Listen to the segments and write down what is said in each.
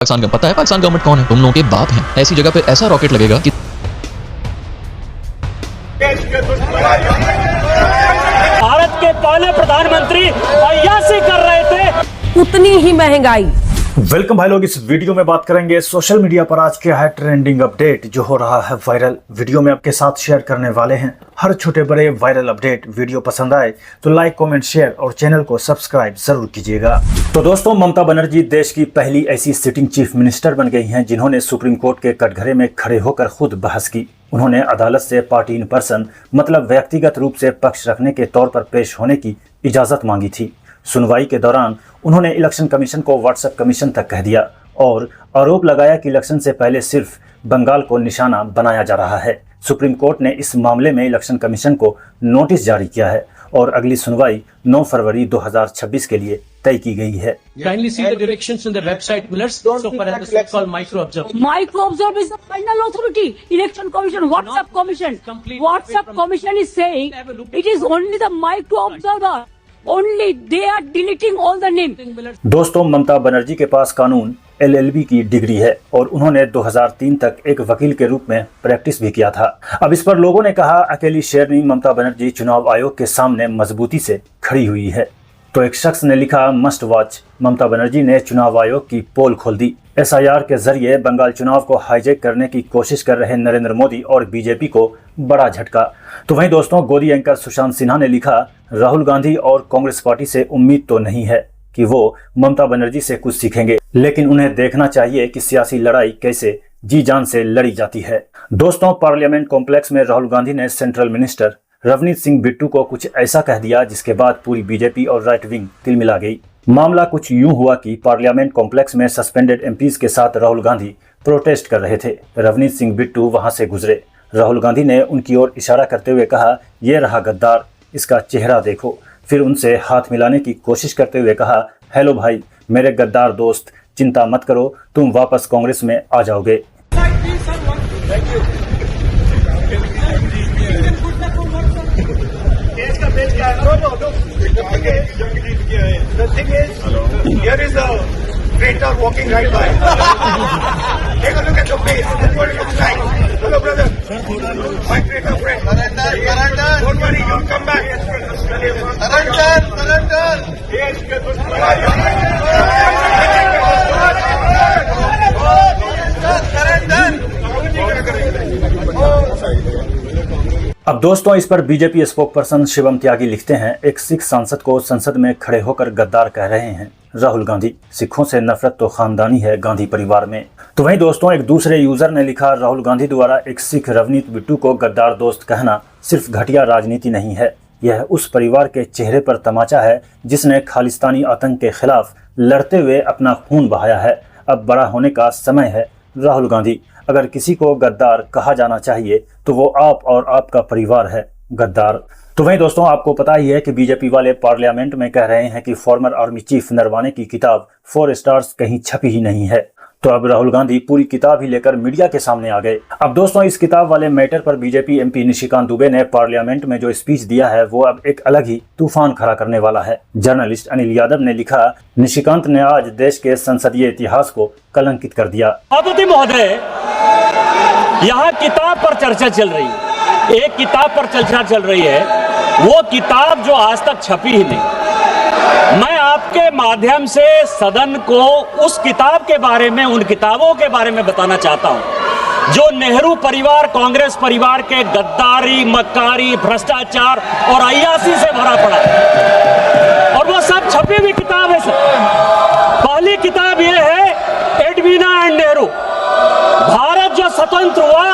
पाकिस्तान का पता है पाकिस्तान गवर्नमेंट कौन है? तुम लोगों के बाप हैं। ऐसी जगह पे ऐसा रॉकेट लगेगा कि भारत के पहले प्रधानमंत्री अय्यासी कर रहे थे। उतनी ही महंगाई। वेलकम भाई लोग, इस वीडियो में बात करेंगे सोशल मीडिया पर आज क्या है ट्रेंडिंग अपडेट जो हो रहा है वायरल। वीडियो में आपके साथ शेयर करने वाले हैं हर छोटे बड़े वायरल अपडेट। वीडियो पसंद आए तो लाइक कमेंट शेयर और चैनल को सब्सक्राइब जरूर कीजिएगा। तो दोस्तों, ममता बनर्जी देश की पहली ऐसी सिटिंग चीफ मिनिस्टर बन गई हैं जिन्होंने सुप्रीम कोर्ट के कटघरे में खड़े होकर खुद बहस की। उन्होंने अदालत से पार्टी इन पर्सन मतलब व्यक्तिगत रूप से पक्ष रखने के तौर पर पेश होने की इजाजत मांगी थी। सुनवाई के दौरान उन्होंने इलेक्शन कमीशन को व्हाट्सएप कमीशन तक कह दिया और आरोप लगाया कि इलेक्शन से पहले सिर्फ बंगाल को निशाना बनाया जा रहा है। सुप्रीम कोर्ट ने इस मामले में इलेक्शन कमीशन को नोटिस जारी किया है और अगली सुनवाई 9 फरवरी 2026 के लिए तय की गई है। Kindly see the directions in the website, Millers. So far as the so-called micro observer. Micro observe is the final authority. Election commission, WhatsApp commission. WhatsApp commission is saying it is only the micro observer. Only they are deleting all the name. दोस्तों, ममता बनर्जी के पास कानून LLB की degree है और उन्होंने 2003 तक एक वकील के रूप में प्रैक्टिस भी किया था। अब इस पर लोगों ने कहा अकेली शेरनी ममता बनर्जी चुनाव आयोग के सामने मजबूती से खड़ी हुई है। तो एक शख्स ने लिखा मस्ट वॉच, ममता बनर्जी ने चुनाव आयोग की पोल खोल दी। SIR के जरिए बंगाल चुनाव को हाईजैक करने की कोशिश कर रहे नरेंद्र मोदी और बीजेपी को बड़ा झटका। तो वहीं दोस्तों, गोदी एंकर सुशांत सिन्हा ने लिखा राहुल गांधी और कांग्रेस पार्टी से उम्मीद तो नहीं है कि वो ममता बनर्जी से कुछ सीखेंगे, लेकिन उन्हें देखना चाहिए कि सियासी लड़ाई कैसे जी जान से लड़ी जाती है। दोस्तों, पार्लियामेंट कॉम्प्लेक्स में राहुल गांधी ने सेंट्रल मिनिस्टर रवनीत सिंह बिट्टू को कुछ ऐसा कह दिया जिसके बाद पूरी बीजेपी और राइट विंग तिलमिला गई। मामला कुछ यूं हुआ कि पार्लियामेंट कॉम्प्लेक्स में सस्पेंडेड MPs के साथ राहुल गांधी प्रोटेस्ट कर रहे थे। रवनीत सिंह बिट्टू वहां से गुजरे। राहुल गांधी ने उनकी ओर इशारा करते हुए कहा, ये रहा गद्दार, इसका चेहरा देखो। फिर उनसे हाथ मिलाने की कोशिश करते हुए कहा, हेलो भाई, मेरे गद्दार दोस्त, चिंता मत करो, तुम वापस कांग्रेस में आ जाओगे। The thing is, here is a traitor walking right by. Take a look at the face. That's what it looks like. Hello, brother. My traitor friend. Surrender. Don't worry, you'll come back. Surrender. Yes, अब दोस्तों, इस पर BJP spoke person Shivam त्यागी लिखते हैं, एक सिख सांसद को संसद में खड़े होकर गद्दार कह रहे हैं राहुल गांधी। सिखों से नफरत तो खानदानी है गांधी परिवार में। तो वहीं दोस्तों, एक दूसरे यूजर ने लिखा राहुल गांधी द्वारा एक सिख रवनीत बिट्टू को गद्दार दोस्त कहना सिर्फ घटिया राजनीति नहीं है, यह उस परिवार के चेहरे पर तमाचा है जिसने खालिस्तानी आतंक के खिलाफ लड़ते हुए अपना खून बहाया है। अब बड़ा होने का समय है राहुल गांधी। अगर किसी को गद्दार कहा जाना चाहिए तो वो आप और आपका परिवार है गद्दार। तो वहीं दोस्तों, आपको पता ही है कि बीजेपी वाले पार्लियामेंट में कह रहे हैं कि फॉर्मर आर्मी चीफ नरवाने की किताब 4 स्टार्स कहीं छपी ही नहीं है। तो अब राहुल गांधी पूरी किताब ही लेकर मीडिया के सामने आ गए। अब दोस्तों, इस किताब वाले मैटर पर बीजेपी MP निशिकांत दुबे ने पार्लियामेंट में जो स्पीच दिया है वो अब एक अलग ही तूफान खड़ा करने वाला है। जर्नलिस्ट अनिल यादव ने लिखा, निशिकांत ने आज देश के संसदीय इतिहास को कलंकित कर दिया। सभापति महोदय, यहाँ किताब पर चर्चा चल रही है, एक किताब पर चर्चा चल रही है, वो किताब जो आज तक छपी ही नहीं। मैं आपके माध्यम से सदन को उस किताब के बारे में, उन किताबों के बारे में बताना चाहता हूं जो नेहरू परिवार, कांग्रेस परिवार के गद्दारी, मक्कारी, भ्रष्टाचार और अय्यासी से भरा पड़ा है। और वो सब छपी हुई किताब है सर। पहली किताब ये है एडवीना एंड नेहरू। भारत जो स्वतंत्र हुआ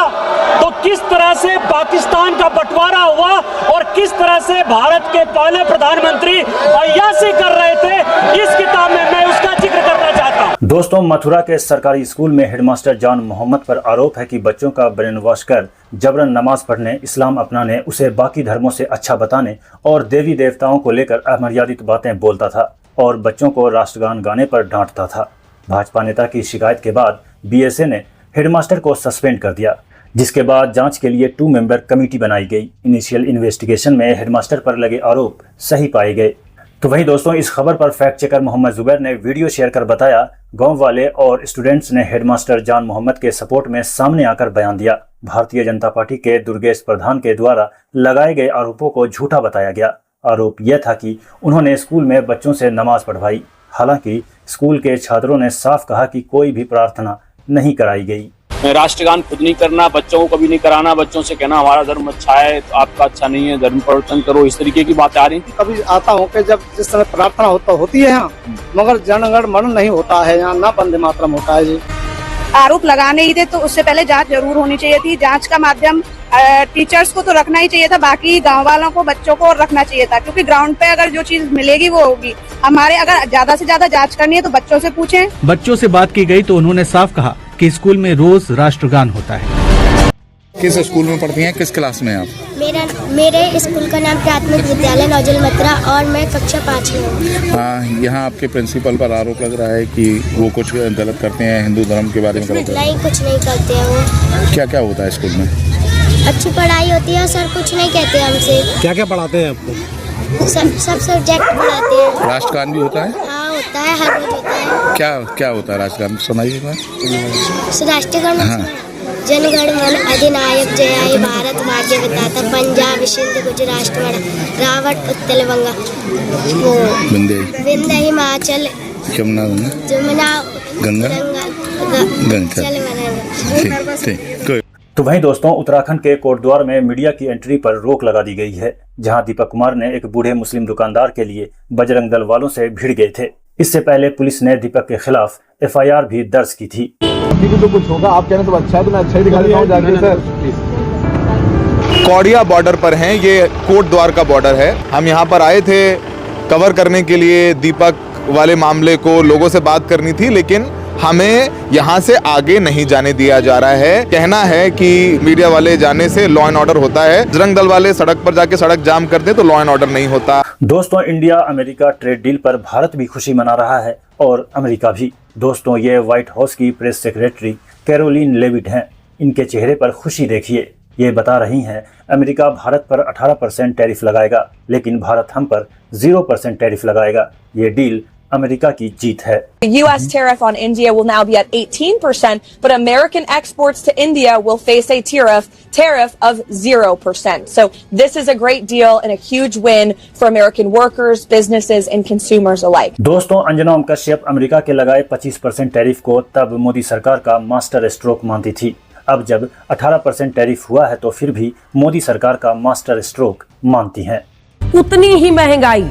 तो किस तरह से पाकिस्तान का बंटवारा हुआ और किस तरह से भारत के पहले प्रधानमंत्री अय्यासी कर रहे थे, इस किताब में मैं उसका जिक्र करना चाहता हूं। दोस्तों, मथुरा के सरकारी स्कूल में हेडमास्टर जॉन मोहम्मद पर आरोप है कि बच्चों का ब्रेन वॉश कर जबरन नमाज पढ़ने, इस्लाम अपनाने, उसे बाकी धर्मों से अच्छा बताने और देवी देवताओं को लेकर अमर्यादित बातें बोलता था और बच्चों को राष्ट्रगान गाने पर डांटता था। भाजपा नेता की शिकायत के बाद BSA ने हेडमास्टर को सस्पेंड कर दिया, जिसके बाद जांच के लिए 2 मेंबर कमेटी बनाई गई। इनिशियल इन्वेस्टिगेशन में हेडमास्टर पर लगे आरोप सही पाए गए। तो वहीं दोस्तों इस खबर पर फैक्ट चेकर मोहम्मद जुबैर ने वीडियो शेयर कर बताया, गांव वाले और स्टूडेंट्स ने हेडमास्टर जान मोहम्मद के सपोर्ट में सामने आकर बयान दिया। भारतीय जनता पार्टी के दुर्गेश प्रधान के द्वारा लगाए गए आरोपों को झूठा बताया गया। आरोप यह था कि उन्होंने स्कूल में बच्चों से नमाज पढ़वाई। हालांकि स्कूल के छात्रों ने साफ कहा कि कोई भी प्रार्थना नहीं कराई गई। राष्ट्रगान खुद नहीं करना, बच्चों को कभी नहीं कराना, बच्चों से कहना हमारा धर्म अच्छा है तो आपका अच्छा नहीं है, धर्म परिवर्तन करो, इस तरीके की बातें आ रही थी। कभी आता हूँ कि जब जिस समय प्रार्थना होती है यहाँ, मगर जनगण मन नहीं होता है यहाँ, ना वंदे मातरम होता है जी। आरोप लगाने ही थे तो उससे पहले जांच जरूर होनी चाहिए थी। जांच का माध्यम टीचर्स को तो रखना ही चाहिए था, बाकी गांव वालों को, बच्चों को रखना चाहिए था, क्योंकि ग्राउंड पे अगर जो चीज मिलेगी वो होगी। हमारे अगर ज्यादा से ज्यादा जांच करनी है तो बच्चों से पूछें। बच्चों से बात की गई तो उन्होंने साफ कहा कि स्कूल में रोज राष्ट्रगान होता है। किस स्कूल में पढ़ती हैं, किस क्लास में आप? मेरे स्कूल का नाम प्राथमिक विद्यालय नौजल मत्रा और मैं कक्षा 5 में हूँ। हाँ, यहाँ आपके प्रिंसिपल पर आरोप लग रहा है कि वो कुछ गलत करते हैं, हिंदू धर्म के बारे में गलत करते हैं। कुछ नहीं करते हैं वो। क्या क्या होता है स्कूल में? अच्छी पढ़ाई होती है, सर कुछ नहीं कहते हमसे। क्या क्या पढ़ाते हैं आपको? सब सब्जेक्ट पढ़ाते हैं। राष्ट्रगान भी होता है? हाँ होता है, हर रोज होता है। क्या क्या होता है राष्ट्रगान, सुनाइए। राष्ट्रगान जनगण मन अधिनायक जय हे भारत भाग्य विधाता पंजाब सिंध गुजरात रावट उत्तल बंगा विंध्य हिमाचल यमुना गंगा तो वहीं दोस्तों उत्तराखंड के कोटद्वार में मीडिया की एंट्री पर रोक लगा दी गई है, जहां दीपक कुमार ने एक बूढ़े मुस्लिम दुकानदार के लिए बजरंग दल वालों से भिड़ गए थे। इससे पहले पुलिस ने दीपक के खिलाफ FIR भी दर्ज की थी। तो कुछ होगा, आप कहने तो अच्छा है तो मैं अच्छा ही दिखा देता हूँ जाके सर। कौड़िया बॉर्डर पर हैं, ये कोटद्वार का बॉर्डर है। हम यहाँ पर आए थे कवर करने के लिए दीपक वाले मामले को, लोगों से बात करनी थी, लेकिन हमें यहाँ से आगे नहीं जाने दिया जा रहा है। कहना है कि मीडिया वाले जाने से लॉ एंड ऑर्डर होता है, बजरंग दल वाले सड़क पर जाके सड़क जाम कर दे तो लॉ एंड ऑर्डर नहीं होता। दोस्तों इंडिया अमेरिका ट्रेड डील पर भारत भी खुशी मना रहा है और अमेरिका भी। दोस्तों ये व्हाइट हाउस की प्रेस सेक्रेटरी कैरोलिन लेविट हैं। इनके चेहरे पर खुशी देखिए। ये बता रही हैं अमेरिका भारत पर 18% टैरिफ लगाएगा, लेकिन भारत हम पर 0% टैरिफ लगाएगा। ये डील अमेरिका की जीत है। The US tariff on India will now be at 18%, but American exports to India will face a tariff of 0%. So this is a great deal and a huge win for American workers, businesses and consumers alike. दोस्तों Anjana Om Kashyap America के लगाए 25% tariff को तब मोदी सरकार का master stroke मानती थी। अब जब 18% टैरिफ हुआ है तो फिर भी मोदी सरकार का मास्टर स्ट्रोक मानती हैं। उतनी ही महंगाई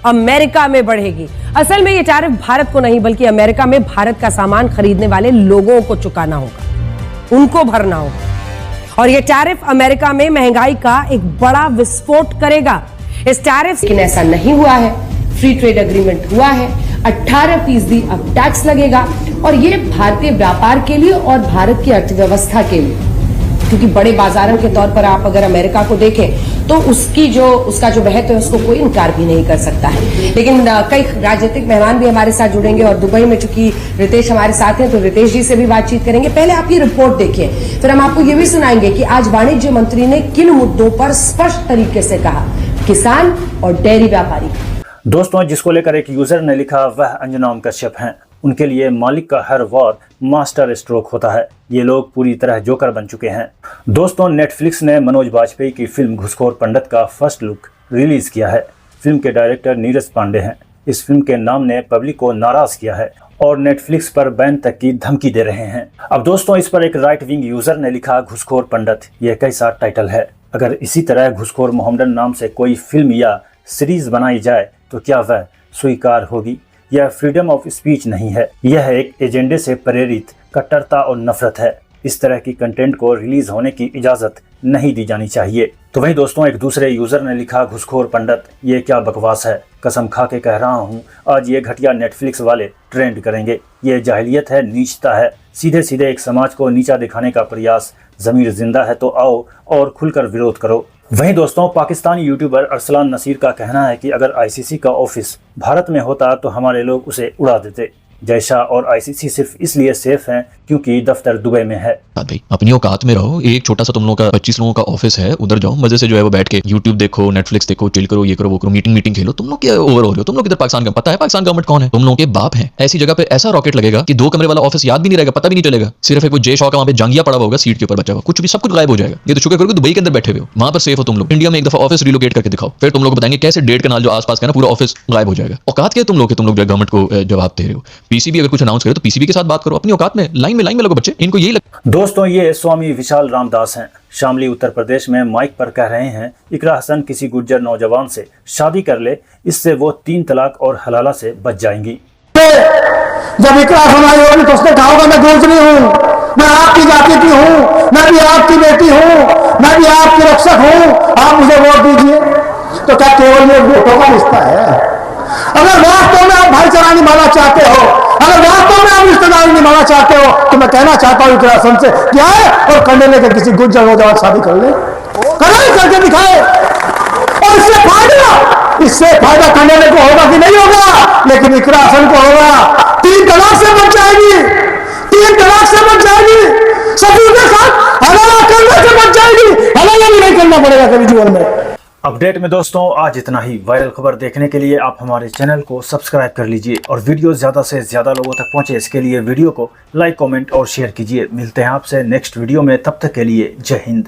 अमेरिका में बढ़ेगी। असल में ये टैरिफ भारत को नहीं बल्कि अमेरिका में भारत का सामान खरीदने वाले लोगों को चुकाना होगा, उनको भरना होगा। और ये टैरिफ अमेरिका में महंगाई का एक बड़ा विस्फोट करेगा। इस टैरिफ से ऐसा नहीं हुआ है, फ्री ट्रेड एग्रीमेंट हुआ है, 18% अब टैक्स लगेगा और ये भारतीय व्यापार के लिए और भारत की अर्थव्यवस्था के लिए, क्योंकि बड़े बाजारों के तौर पर आप अगर अमेरिका को देखें तो उसका जो महत्व है उसको कोई इनकार भी नहीं कर सकता है। लेकिन कई राजनीतिक मेहमान भी हमारे साथ जुड़ेंगे और दुबई में चूंकि रितेश हमारे साथ हैं तो रितेश जी से भी बातचीत करेंगे। पहले आप ये रिपोर्ट देखिए, फिर हम आपको ये भी सुनाएंगे कि आज वाणिज्य मंत्री ने किन मुद्दों पर स्पष्ट तरीके से कहा, किसान और डेयरी व्यापारी। दोस्तों जिसको लेकर एक यूजर ने लिखा वह अंजना ओम कश्यप हैं। उनके लिए मालिक का हर वार मास्टर स्ट्रोक होता है। ये लोग पूरी तरह जोकर बन चुके हैं। दोस्तों नेटफ्लिक्स ने मनोज बाजपेयी की फिल्म घुसखोर पंडित का फर्स्ट लुक रिलीज किया है। फिल्म के डायरेक्टर नीरज पांडे हैं। इस फिल्म के नाम ने पब्लिक को नाराज किया है और नेटफ्लिक्स पर बैन तक की धमकी दे रहे हैं। अब दोस्तों इस पर एक राइट विंग यूजर ने लिखा घुसखोर पंडित, यह कैसा टाइटल है। अगर इसी तरह घुसखोर मोहम्मदन नाम से कोई फिल्म या सीरीज बनाई जाए तो क्या वह स्वीकार होगी? यह फ्रीडम ऑफ स्पीच नहीं है, यह एक एजेंडे से प्रेरित कट्टरता और नफरत है। इस तरह की कंटेंट को रिलीज होने की इजाजत नहीं दी जानी चाहिए। तो वहीं दोस्तों एक दूसरे यूजर ने लिखा घुसखोर पंडित, ये क्या बकवास है। कसम खा के कह रहा हूँ आज ये घटिया नेटफ्लिक्स वाले ट्रेंड करेंगे। ये जाहिलियत है, नीचता है, सीधे सीधे एक समाज को नीचा दिखाने का प्रयास। ज़मीर जिंदा है तो आओ और खुलकर विरोध करो। वहीं दोस्तों पाकिस्तानी यूट्यूबर अरसलान नसीर का कहना है कि अगर ICC का ऑफिस भारत में होता तो हमारे लोग उसे उड़ा देते। जय शाह और आईसीसी सिर्फ इसलिए सेफ हैं क्योंकि दफ्तर दुबई में है। भाई अपनी औकात में रहो। एक छोटा सा तुम लोगों का 25 लोगों का ऑफिस है, उधर जाओ मजे से जो है वो बैठ के यूट्यूब देखो, नेटफ्लिक्स देखो, चिल करो, ये करो वो करो, मीटिंग खेलो। तुम लोग क्या ओवर हो रहे हो? तुम लोग इधर पाकिस्तान का पता है पाकिस्तान गवर्नमेंट कौन है? तुम लोगों के बाप है। ऐसी जगह पे ऐसा रॉकेट लगेगा कि 2 कमरे वाला ऑफिस याद भी नहीं रहेगा, पता भी नहीं चलेगा। सिर्फ एक वो जय शाह का वहां पे जांगिया पड़ा होगा सीट के ऊपर बचा हुआ, कुछ भी सब कुछ गायब हो जाएगा। ये तो शुक्र करो कि दुबई के अंदर बैठे हुए हो, वहां पर सेफ हो तुम लोग। इंडिया में एक दफा ऑफिस रिलोकेट करके दिखाओ, फिर तुम लोग बताएंगे कैसे 1.5 कनाल जो आसपास का ना पूरा ऑफिस गायब हो जाएगा। औकात क्या है तुम लोग जो गवर्नमेंट को जवाब दे रहे हो? पीसीबी अगर कुछ अनाउंस करे तो पीसीबी के साथ बात करो, अपनी औकात में लाइन में लगो बच्चे। इनको यही दोस्तों ये स्वामी विशाल रामदास हैं, शामली उत्तर प्रदेश में माइक पर कह रहे हैं इकरा हसन किसी गुज्जर नौजवान से शादी कर ले, इससे वो 3 तलाक और हलाला से बच जाएंगी। जब इकरा हसन आई होगी तो उसने कहा होगा मैं गुजरी हूँ, मैं आपकी जाति की हूँ, मैं भी आपकी बेटी हूँ, मैं भी आपकी रक्षक हूँ, आप मुझे वोट दीजिए। तो क्या केवल ये वोटों का रिश्ता है? अगर वास्तव में आप भाईचारा निभाना चाहते हो, अगर वास्तव में आप रिश्तेदारी निभाना चाहते हो, तो मैं कहना चाहता हूँ इकरा हसन से क्या है और करने लेकर किसी गुज्जर नौजवान शादी कर ले, करके दिखाए। और इससे फायदा करने को होगा कि नहीं होगा, लेकिन इकरा हसन को होगा। 3 तलाक से बच जाएगी, 3 तलाक से बच जाएगी, ससुर के साथ हलाला करने से बच जाएगी, हलाला भी नहीं करना पड़ेगा कभी जीवन में। अपडेट में दोस्तों आज इतना ही। वायरल खबर देखने के लिए आप हमारे चैनल को सब्सक्राइब कर लीजिए और वीडियो ज़्यादा से ज़्यादा लोगों तक पहुंचे इसके लिए वीडियो को लाइक, कमेंट और शेयर कीजिए। मिलते हैं आपसे नेक्स्ट वीडियो में, तब तक के लिए जय हिंद।